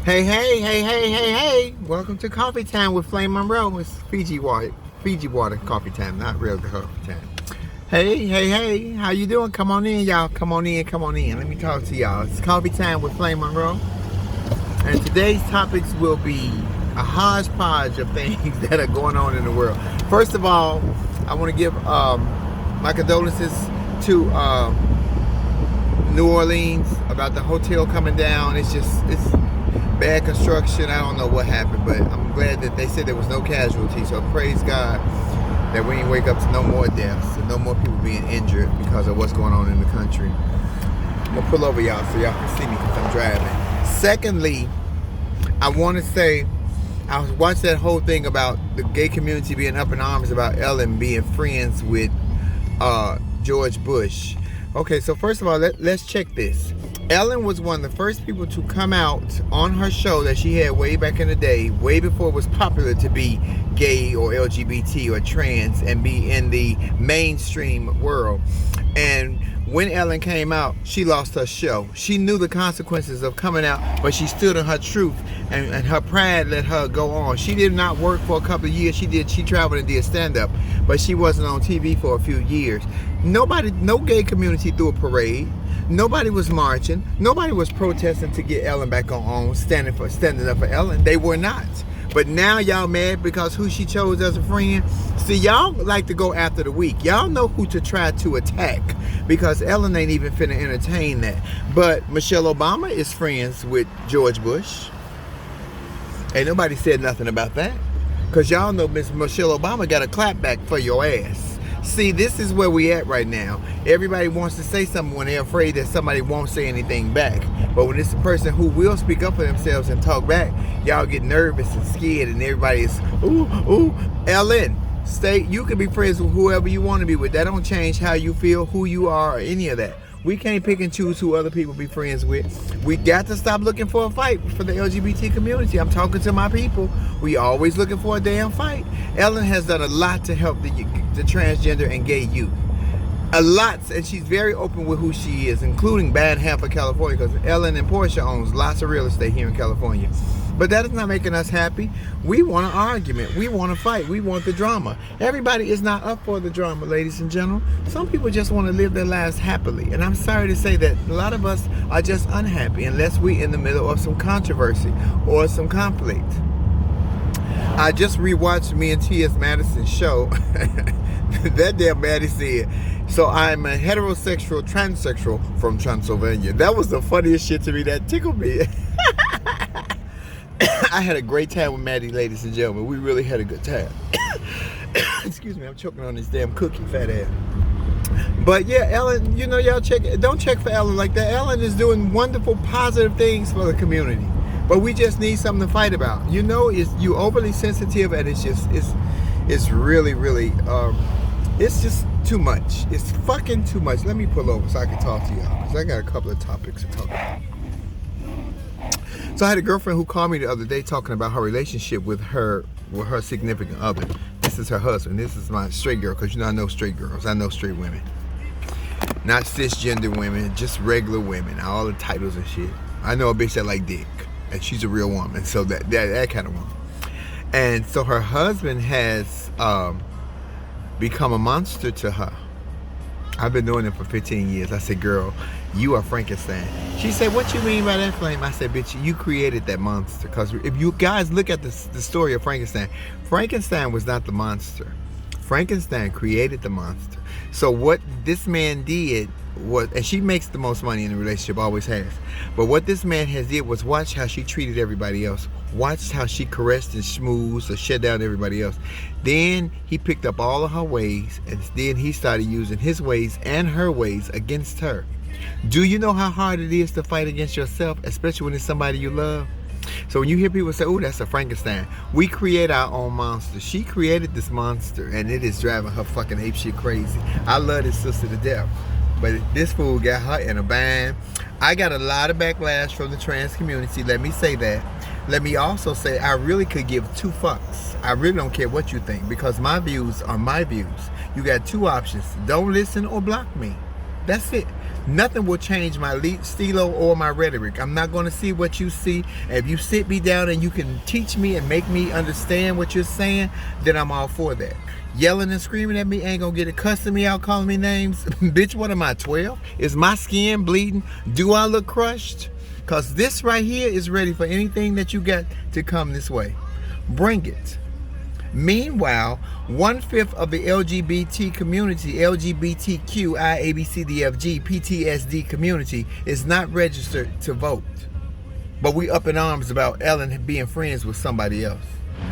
Hey, hey, hey, hey, hey, hey. Welcome to Coffee Time with Flame Monroe. It's Fiji water coffee time, not real coffee time. Hey, hey, hey, how you doing? Come on in, y'all. Come on in, come on in. Let me talk to y'all. It's Coffee Time with Flame Monroe. And today's topics will be a hodgepodge of things that are going on in the world. First of all, I want to give my condolences to New Orleans about the hotel coming down. It's bad construction. I don't know what happened, but I'm glad that they said there was no casualties. So praise God that we ain't wake up to no more deaths and no more people being injured because of what's going on in the country. I'm gonna pull over y'all so y'all can see me because I'm driving. Secondly, I want to say I watched that whole thing about the gay community being up in arms about Ellen being friends with George Bush. Okay, so first of all, let's check this. Ellen was one of the first people to come out on her show that she had way back in the day, way before it was popular to be gay or LGBT or trans and be in the mainstream world. And when Ellen came out, she lost her show. She knew the consequences of coming out, but she stood on her truth, and her pride let her go on. She did not work for a couple of years. She traveled and did stand-up, but she wasn't on TV for a few years. No gay community threw a parade. Nobody was marching. Nobody was protesting to get Ellen back on, standing up for Ellen. They were not. But now y'all mad because who she chose as a friend? See, y'all like to go after the weak. Y'all know who to try to attack because Ellen ain't even finna entertain that. But Michelle Obama is friends with George Bush. Ain't nobody said nothing about that. Because y'all know Miss Michelle Obama got a clapback for your ass. See, this is where we at right now. Everybody wants to say something when they're afraid that somebody won't say anything back. But when it's a person who will speak up for themselves and talk back, y'all get nervous and scared, and everybody is, ooh, Ellen, you can be friends with whoever you want to be with. That don't change how you feel, who you are, or any of that. We can't pick and choose who other people be friends with. We got to stop looking for a fight for the LGBT community. I'm talking to my people. We always looking for a damn fight. Ellen has done a lot to help the transgender and gay youth. A lot, and she's very open with who she is, including buying half of California, because Ellen and Portia owns lots of real estate here in California. But that is not making us happy. We want an argument. We want to fight. We want the drama. Everybody is not up for the drama, ladies and gentlemen. Some people just want to live their lives happily. And I'm sorry to say that a lot of us are just unhappy unless we're in the middle of some controversy or some conflict. I just rewatched me and T.S. Madison's show. That damn Maddie said, so I'm a heterosexual transsexual from Transylvania. That was the funniest shit to me. That tickled me. I had a great time with Maddie, ladies and gentlemen. We really had a good time. Excuse me, I'm choking on this damn cookie, fat ass. But yeah, Ellen, y'all don't check for Ellen like that. Ellen is doing wonderful, positive things for the community. But we just need something to fight about. You overly sensitive, and it's really, really, it's just too much. It's fucking too much. Let me pull over so I can talk to y'all, because I got a couple of topics to talk about. So I had a girlfriend who called me the other day talking about her relationship with her significant other. This is her husband. This is my straight girl, because I know straight girls. I know straight women. Not cisgender women, just regular women. All the titles and shit. I know a bitch that like dick, and she's a real woman. So that kind of woman. And so her husband has become a monster to her. I've been doing it for 15 years. I said, girl, you are Frankenstein. She said, what you mean by that, Flame? I said, bitch, you created that monster. Because if you guys look at the story of Frankenstein, Frankenstein was not the monster. Frankenstein created the monster. So what this man did was, and she makes the most money in the relationship, always has. But what this man did was watch how she treated everybody else. Watched how she caressed and schmoozed or shut down everybody else. Then he picked up all of her ways, and then he started using his ways and her ways against her. Do you know how hard it is to fight against yourself, especially when it's somebody you love? So when you hear people say, oh, that's a Frankenstein, we create our own monster. She created this monster, and it is driving her fucking apeshit crazy. I love this sister to death, but this fool got her in a bind. I got a lot of backlash from the trans community, let me say that. Let me also say I really could give two fucks. I really don't care what you think, because my views are my views. You got two options. Don't listen or block me. That's it. Nothing will change my stilo or my rhetoric. I'm not going to see what you see. If you sit me down and you can teach me and make me understand what you're saying, then I'm all for that. Yelling and screaming at me ain't going to get it. Cussing me out, calling me names. Bitch, what am I, 12? Is my skin bleeding? Do I look crushed? Because this right here is ready for anything that you got to come this way. Bring it. Meanwhile, 1/5 of the LGBT community, LGBTQIABCDFG, PTSD community is not registered to vote. But we up in arms about Ellen being friends with somebody else.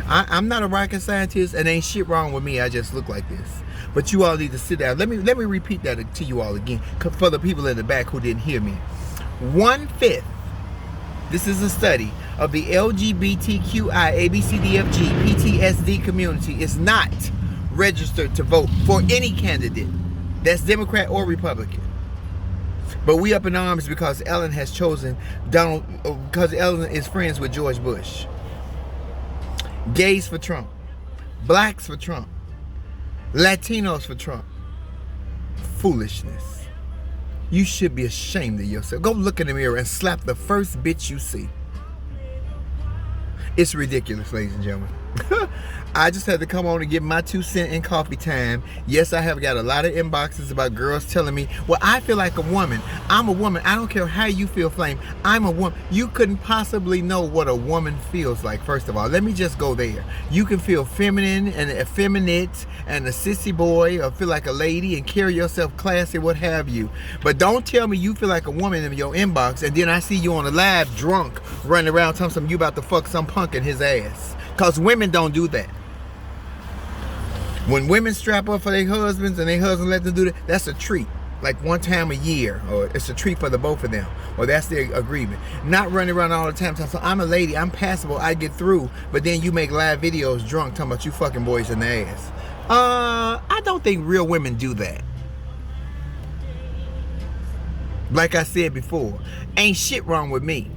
I'm not a rocket scientist and ain't shit wrong with me. I just look like this. But you all need to sit down. Let me repeat that to you all again for the people in the back who didn't hear me. 1/5. This is a study of the LGBTQIABCDFG PTSD community is not registered to vote for any candidate that's Democrat or Republican. But we up in arms because Ellen has chosen because Ellen is friends with George Bush. Gays for Trump. Blacks for Trump. Latinos for Trump. Foolishness. You should be ashamed of yourself. Go look in the mirror and slap the first bitch you see. It's ridiculous, ladies and gentlemen. I just had to come on and give my 2 cents in coffee time. Yes, I have got a lot of inboxes about girls telling me, well, I feel like a woman. I'm a woman. I don't care how you feel, Flame. I'm a woman. You couldn't possibly know what a woman feels like, first of all. Let me just go there. You can feel feminine and effeminate and a sissy boy or feel like a lady and carry yourself classy, what have you. But don't tell me you feel like a woman in your inbox and then I see you on a live drunk running around telling something you about to fuck some punk in his ass. Because women don't do that. When women strap up for their husbands and their husband let them do that, that's a treat. Like one time a year, or it's a treat for the both of them, or that's their agreement. Not running around all the time. So I'm a lady, I'm passable, I get through, but then you make live videos drunk talking about you fucking boys in the ass. I don't think real women do that. Like I said before, ain't shit wrong with me.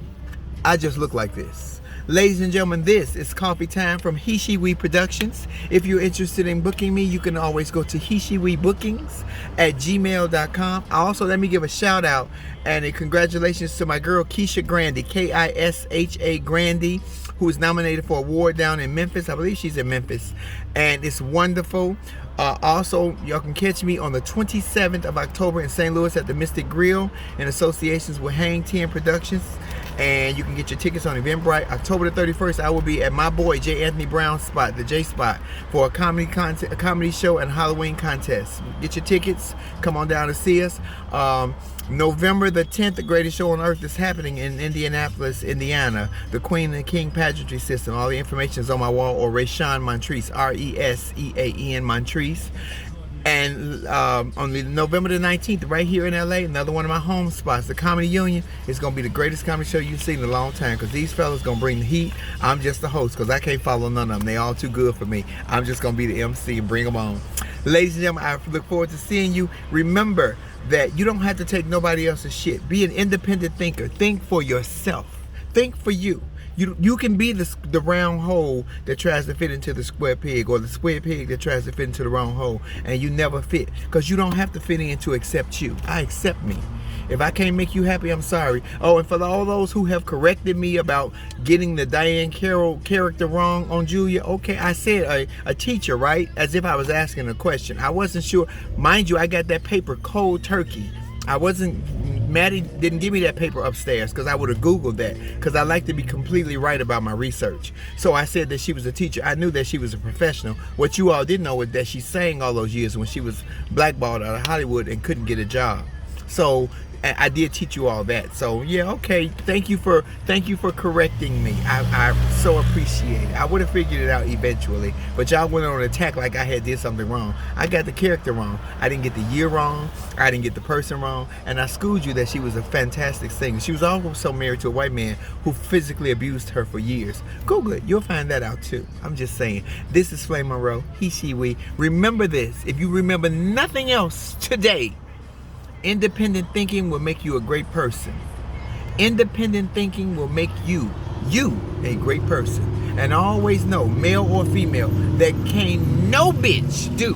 I just look like this. Ladies and gentlemen, this is Coffee Time from He She We Productions. If you're interested in booking me, you can always go to heshewebookings@gmail.com. Also, let me give a shout out and a congratulations to my girl Keisha Grandy, Kisha Grandy, who is nominated for an award down in Memphis. I believe she's in Memphis. And it's wonderful. Also, y'all can catch me on the 27th of October in St. Louis at the Mystic Grill in associations with Hang 10 Productions. And you can get your tickets on Eventbrite. October the 31st, I will be at my boy J. Anthony Brown's spot, the J Spot, for a comedy show and Halloween contest. Get your tickets. Come on down to see us. November the 10th, the greatest show on earth is happening in Indianapolis, Indiana. The Queen and King Pageantry System. All the information is on my wall, or Reshawn Montrese, Reseaen Montrese. And on November the 19th, right here in LA, another one of my home spots, the Comedy Union, is going to be the greatest comedy show you've seen in a long time, because these fellas going to bring the heat. I'm just the host, because I can't follow none of them. They all too good for me. I'm just going to be the MC and bring them on. Ladies and gentlemen, I look forward to seeing you. Remember that you don't have to take nobody else's shit. Be an independent thinker. Think for yourself. Think for you. You can be the round hole that tries to fit into the square peg, or the square peg that tries to fit into the round hole, and you never fit, because you don't have to fit in to accept you. I accept me. If I can't make you happy, I'm sorry. Oh, and for all those who have corrected me about getting the Diane Carroll character wrong on Julia, okay, I said a teacher, right? As if I was asking a question. I wasn't sure. Mind you, I got that paper cold turkey. I wasn't, Maddie didn't give me that paper upstairs, because I would have Googled that, because I like to be completely right about my research. So I said that she was a teacher. I knew that she was a professional. What you all didn't know was that she sang all those years when she was blackballed out of Hollywood and couldn't get a job. So I did teach you all that. So yeah, okay. Thank you for correcting me. I so appreciate it. I would have figured it out eventually, but y'all went on an attack like I had did something wrong. I got the character wrong. I didn't get the year wrong. I didn't get the person wrong, and I schooled you that she was a fantastic singer. She was also married to a white man who physically abused her for years. Google it. You'll find that out too. I'm just saying. This is Flame Monroe. He, she, we. Remember this. If you remember nothing else today, independent thinking will make you a great person. Independent thinking will make you a great person. And always know, male or female, that can't no bitch do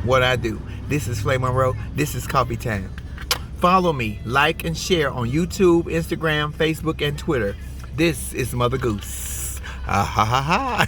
what I do. This is Flay Monroe. This is Coffee Time. Follow me, like, and share on YouTube, Instagram, Facebook, and Twitter. This is Mother Goose. Ah ha ha ha.